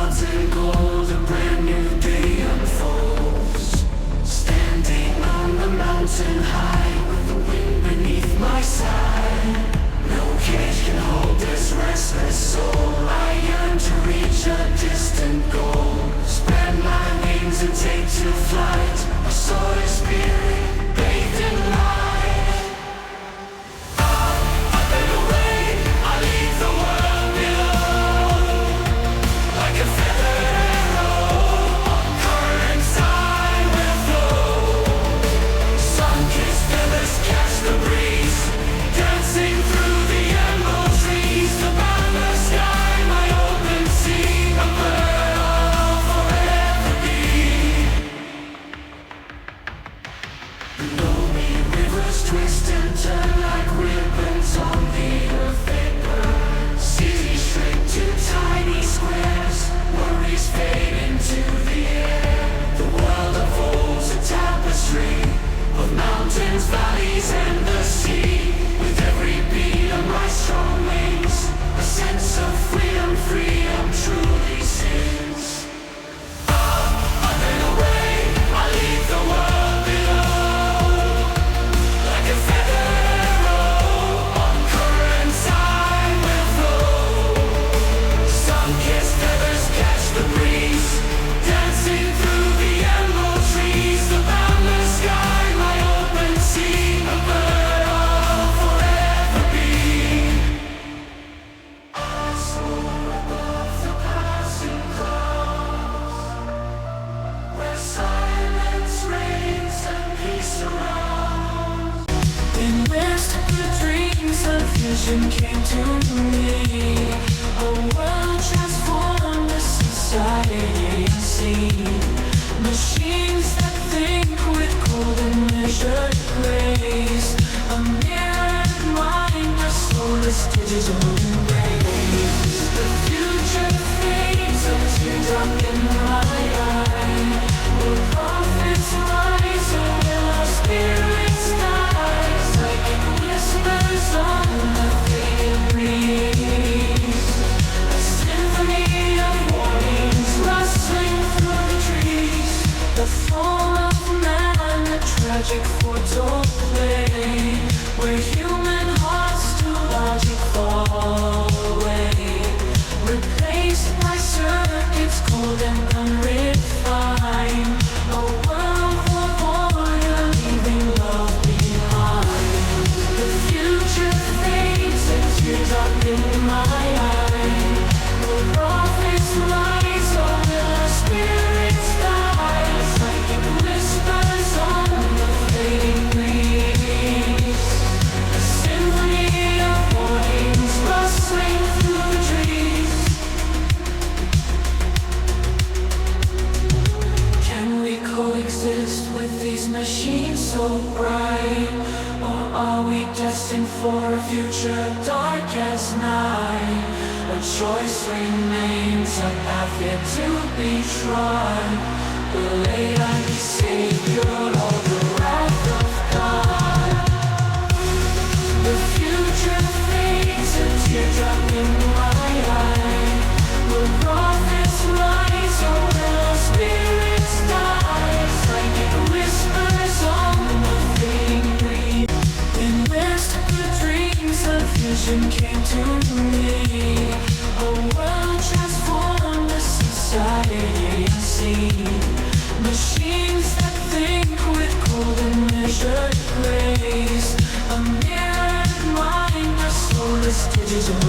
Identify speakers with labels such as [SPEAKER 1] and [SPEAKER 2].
[SPEAKER 1] clouds and gold, a brand new day unfolds. Standing on the mountain high, with the wind beneath my side. No cage can hold this restless soul. I yearn to reach a distant goal. Spread my wings and take to flight. A soaring spirit bathed in light. Up and away, I leave the world below. Like a feathered arrow, on currents I will flow. Sun-kissed feathers catch the breeze, dancing through the emerald trees. The boundless sky, my open sea, a bird I'll forever be. Below me rivers twist and turn like ribbons on the earth they burn. Cities shrink to tiny squares, worries fade into the air. The world unfolds a tapestry of mountains, valleys, and the sea. With every beat of my strong wings, a sense of freedom truly sings. Up and away, I leave the world below. Like a feathered arrow, on currents I will flow. Sun-kissed feathers catch the breeze, dancing through the emerald trees. The boundless sky, my open sea, a bird I'll forever be. I soar above the passing clouds, where silence reigns and peace surrounds. In mist, the dreams of vision came to me. A world transformed, a society unseen. Machines that think with cold and measured grace. A mirror mind, a soulless digital embrace. The future fades, a teardrop in my eye. Will prophets rise, or will our spirits die? Like whispers on the fading breeze. A symphony of warnings rustling through the trees. The fall of man, a tragic foretold play, where human hearts to logic fall away. Replaced by circuits cold and unrefined. A world for order, leaving love behind. The future fades, a teardrop in my eye. Will prophets rise, or will our spirits die? Psychic whispers on the fading breeze. A symphony of warnings rustling through the trees. Can we coexist with these machines so bright? Or are we destined for a future dark as night? A choice remains, a path yet to be trod. Will AI be savior or the wrath of God? The future fades, a teardrop in my eye. Will prophets rise, or will our spirits die? Psychic whispers on the fading breeze. In mist, the dreams of vision came to me. A world transformed, a society unseen. Machines that think with cold and measured grace. A mirrored mind, a soulless digital